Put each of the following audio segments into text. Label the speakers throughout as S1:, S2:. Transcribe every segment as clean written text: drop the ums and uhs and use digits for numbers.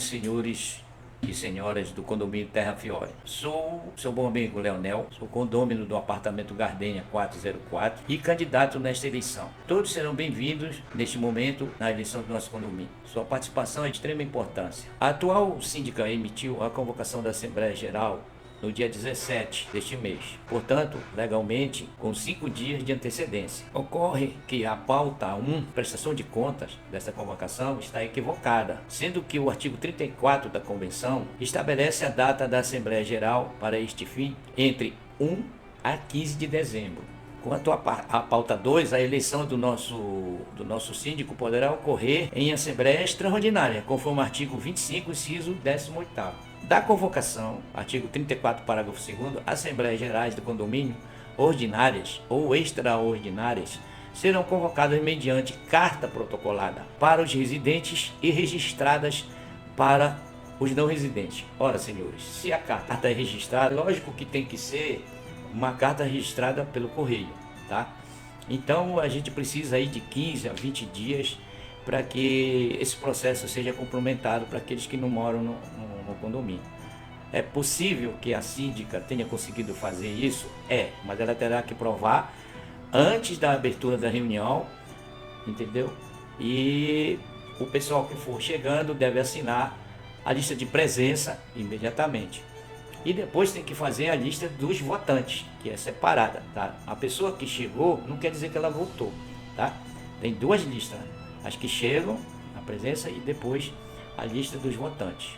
S1: senhores e senhoras do condomínio Terra Fiore. Sou seu bom amigo Leonel, sou condômino do apartamento Gardênia 404 e candidato nesta eleição. Todos serão bem-vindos neste momento na eleição do nosso condomínio. Sua participação é de extrema importância. A atual síndica emitiu a convocação da Assembleia Geral no dia 17 deste mês, portanto, legalmente, com 5 dias de antecedência. Ocorre que a pauta 1, prestação de contas dessa convocação, está equivocada, sendo que o artigo 34 da Convenção estabelece a data da Assembleia Geral para este fim entre 1 a 15 de dezembro. Quanto à pauta 2, a eleição do nosso síndico poderá ocorrer em Assembleia Extraordinária, conforme o artigo 25, inciso 18º. Da convocação, artigo 34, parágrafo 2º, Assembleias Gerais do Condomínio, ordinárias ou extraordinárias, serão convocadas mediante carta protocolada para os residentes e registradas para os não residentes. Ora, senhores, se a carta é registrada, lógico que tem que ser uma carta registrada pelo correio, tá? Então, a gente precisa aí de 15 a 20 dias para que esse processo seja complementado para aqueles que não moram no condomínio. É possível que a síndica tenha conseguido fazer isso? Mas ela terá que provar antes da abertura da reunião, entendeu? E o pessoal que for chegando deve assinar a lista de presença imediatamente. E depois tem que fazer a lista dos votantes, que é separada, tá? A pessoa que chegou não quer dizer que ela votou, tá? Tem 2 listas, as que chegam, a presença, e depois a lista dos votantes.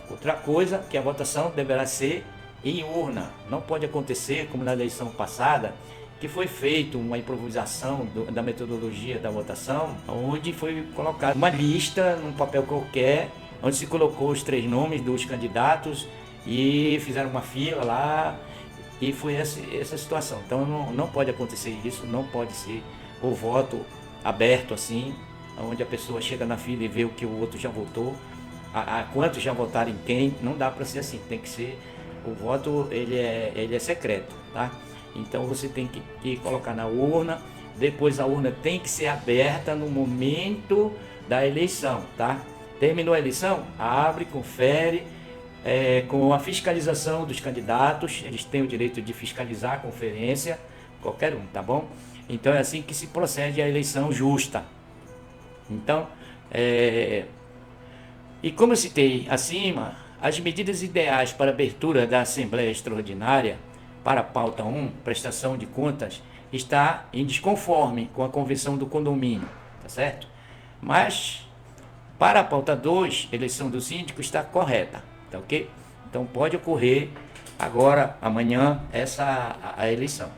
S1: Outra coisa, que a votação deverá ser em urna. Não pode acontecer, como na eleição passada, que foi feita uma improvisação da metodologia da votação, onde foi colocada uma lista num papel qualquer, onde se colocou os 3 nomes dos candidatos e fizeram uma fila lá, e foi essa situação. Então não pode acontecer isso, não pode ser o voto aberto assim, onde a pessoa chega na fila e vê o que o outro já votou, a quantos já votaram em quem. Não dá para ser assim, tem que ser, o voto ele é secreto, tá? Então você tem que colocar na urna, depois a urna tem que ser aberta no momento da eleição, tá? Terminou a eleição, abre, confere, com a fiscalização dos candidatos, eles têm o direito de fiscalizar a conferência, qualquer um, tá bom? Então é assim que se procede a eleição justa. Então, e como eu citei acima, as medidas ideais para a abertura da Assembleia Extraordinária para a pauta 1, prestação de contas, está em desconforme com a convenção do condomínio, tá certo? Mas, para a pauta 2, eleição do síndico, está correta, tá ok? Então pode ocorrer agora, amanhã, a eleição.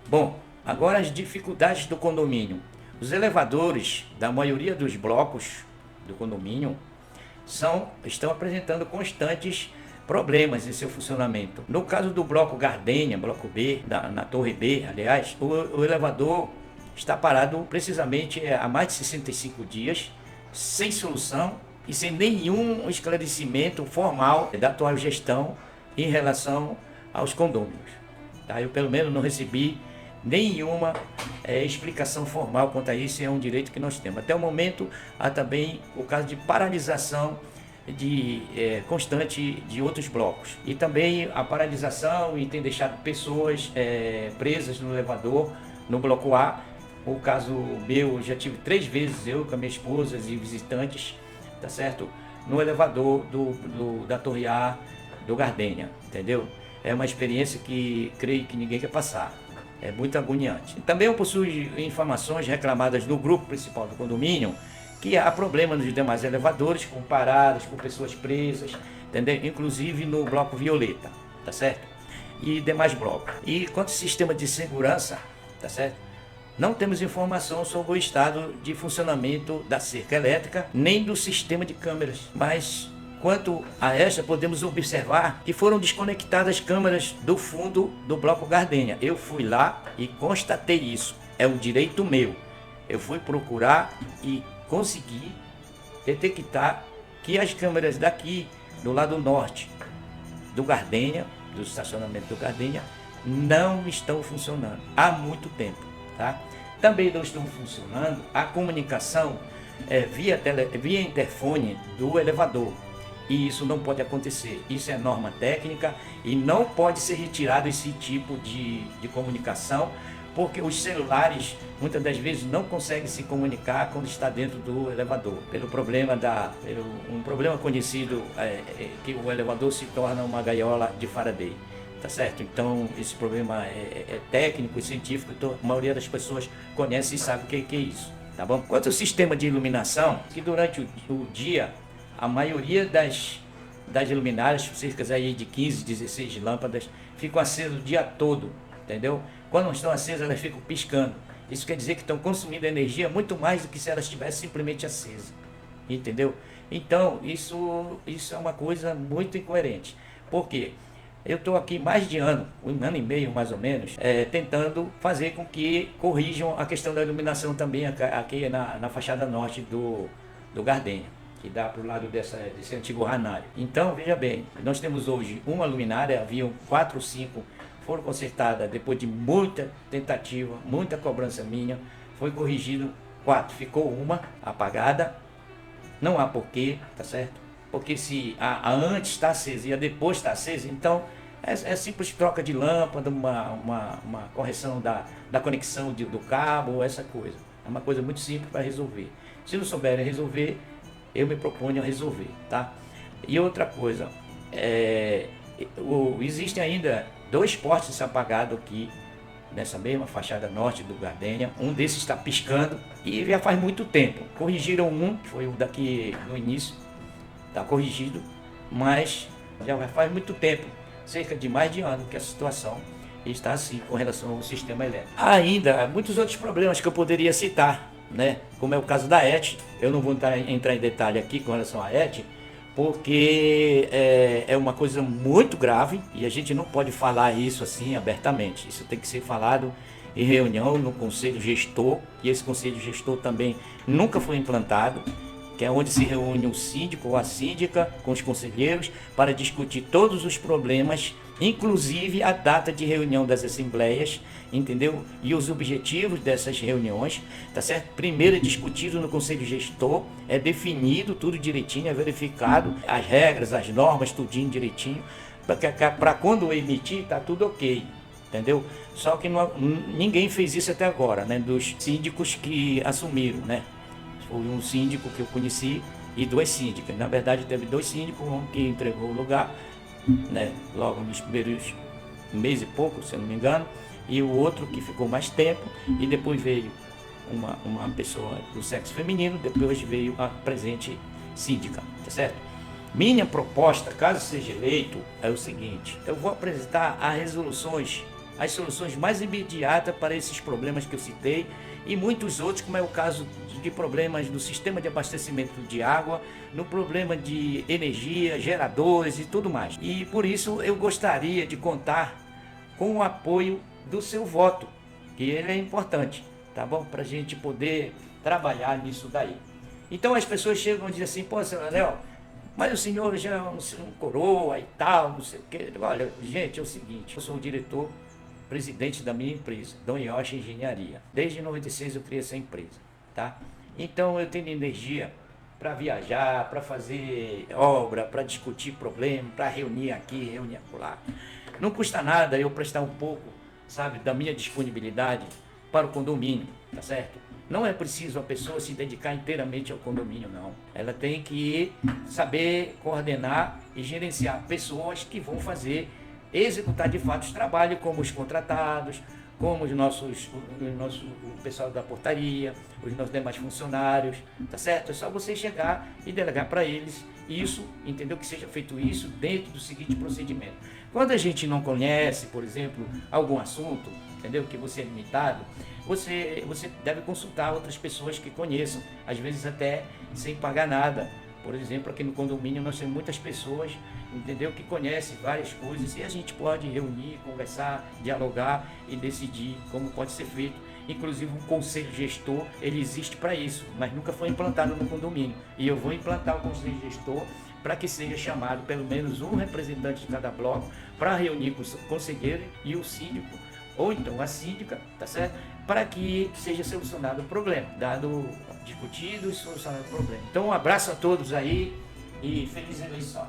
S1: Bom, agora as dificuldades do condomínio. Os elevadores da maioria dos blocos do condomínio estão apresentando constantes problemas em seu funcionamento. No caso do bloco Gardênia, bloco B, na torre B, aliás, o elevador está parado precisamente há mais de 65 dias, sem solução e sem nenhum esclarecimento formal da atual gestão em relação aos condôminos. Tá? Eu, pelo menos, não recebi nenhuma explicação formal quanto a isso, é um direito que nós temos. Até o momento, há também o caso de paralisação constante de outros blocos. E também a paralisação e tem deixado pessoas presas no elevador, no bloco A. O caso meu, já tive 3 vezes, eu com a minha esposa e visitantes, tá certo? No elevador da torre A do Gardênia, entendeu? É uma experiência que creio que ninguém quer passar. É muito agoniante. Também eu possuo informações reclamadas no grupo principal do condomínio que há problema nos demais elevadores, com paradas, com pessoas presas, entendeu? Inclusive no bloco Violeta, tá certo? E demais blocos. E quanto ao sistema de segurança, tá certo? Não temos informação sobre o estado de funcionamento da cerca elétrica, nem do sistema de câmeras, mas quanto a esta, podemos observar que foram desconectadas câmeras do fundo do bloco Gardênia. Eu fui lá e constatei isso. É um direito meu. Eu fui procurar e consegui detectar que as câmeras daqui, do lado norte do Gardênia, do estacionamento do Gardênia, não estão funcionando há muito tempo, tá? Também não estão funcionando a comunicação via interfone do elevador. E isso não pode acontecer. Isso é norma técnica e não pode ser retirado esse tipo de comunicação, porque os celulares muitas das vezes não conseguem se comunicar quando está dentro do elevador, pelo um problema conhecido que o elevador se torna uma gaiola de Faraday, tá certo? Então esse problema é técnico e científico, então a maioria das pessoas conhece e sabe o que é isso, tá bom? Quanto ao sistema de iluminação, que durante o dia a maioria das luminárias, cerca aí de 15, 16 lâmpadas, ficam acesas o dia todo, entendeu? Quando não estão acesas, elas ficam piscando. Isso quer dizer que estão consumindo energia muito mais do que se elas estivessem simplesmente acesas, entendeu? Então, isso é uma coisa muito incoerente. Por quê? Eu estou aqui mais de um ano e meio mais ou menos, tentando fazer com que corrijam a questão da iluminação também aqui na fachada norte do Gardênia, que dá para o lado desse antigo ranário. Então, veja bem, nós temos hoje uma luminária, haviam 4 ou 5, foram consertadas depois de muita tentativa, muita cobrança minha, foi corrigido 4, ficou uma apagada, não há porquê, tá certo? Porque se a antes está acesa e a depois está acesa, então é simples troca de lâmpada, uma correção da conexão do cabo, essa coisa. É uma coisa muito simples para resolver. Se não souberem resolver, eu me proponho a resolver, tá? E outra coisa, existem ainda 2 postes apagados aqui nessa mesma fachada norte do Gardênia. Um desses está piscando e já faz muito tempo. Corrigiram um, que foi o daqui no início, está corrigido, mas já faz muito tempo, cerca de mais de ano, que a situação está assim com relação ao sistema elétrico. Há ainda muitos outros problemas que eu poderia citar, né? Como é o caso da ET. Eu não vou entrar em detalhe aqui com relação à ET, porque é uma coisa muito grave e a gente não pode falar isso assim abertamente. Isso tem que ser falado em reunião no conselho gestor, e esse conselho gestor também nunca foi implantado, que é onde se reúne o síndico ou a síndica com os conselheiros para discutir todos os problemas, inclusive a data de reunião das assembleias, entendeu? E os objetivos dessas reuniões, tá certo? Primeiro é discutido no conselho gestor, é definido tudo direitinho, é verificado as regras, as normas, tudinho direitinho, para quando emitir tá tudo ok, entendeu? Só que ninguém fez isso até agora, né? Dos síndicos que assumiram, né? Foi um síndico que eu conheci e 2 síndicas. Na verdade, teve 2 síndicos, um que entregou o lugar, né, logo nos primeiros mês e pouco, se eu não me engano, e o outro que ficou mais tempo, e depois veio uma pessoa do sexo feminino, depois veio a presente síndica, tá certo? Minha proposta, caso seja eleito, é o seguinte: eu vou apresentar as soluções mais imediatas para esses problemas que eu citei e muitos outros, como é o caso de problemas do sistema de abastecimento de água, no problema de energia, geradores e tudo mais. E por isso eu gostaria de contar com o apoio do seu voto, que ele é importante, tá bom? Para a gente poder trabalhar nisso daí. Então as pessoas chegam e dizem assim: pô, senhor Anel, mas o senhor já é um coroa e tal, não sei o quê. Olha, gente, é o seguinte: eu sou o diretor presidente da minha empresa, Dom Yoshi Engenharia. Desde 96 eu criei essa empresa, tá? Então eu tenho energia para viajar, para fazer obra, para discutir problema, para reunir aqui, reunir acolá. Não custa nada eu prestar um pouco, sabe, da minha disponibilidade para o condomínio, tá certo? Não é preciso a pessoa se dedicar inteiramente ao condomínio, não. Ela tem que saber coordenar e gerenciar pessoas que vão executar de fato os trabalhos, como os contratados, como o pessoal da portaria, os nossos demais funcionários, tá certo? É só você chegar e delegar para eles isso, entendeu? Que seja feito isso dentro do seguinte procedimento. Quando a gente não conhece, por exemplo, algum assunto, entendeu? Que você é limitado, você deve consultar outras pessoas que conheçam, às vezes até sem pagar nada. Por exemplo, aqui no condomínio nós temos muitas pessoas, entendeu, que conhecem várias coisas e a gente pode reunir, conversar, dialogar e decidir como pode ser feito. Inclusive um conselho gestor, ele existe para isso, mas nunca foi implantado no condomínio. E eu vou implantar o conselho gestor para que seja chamado pelo menos um representante de cada bloco para reunir com o conselheiro e o síndico, ou então a síndica, tá certo? para que seja solucionado o problema, dado discutido e solucionado o problema. Então um abraço a todos aí e feliz eleição.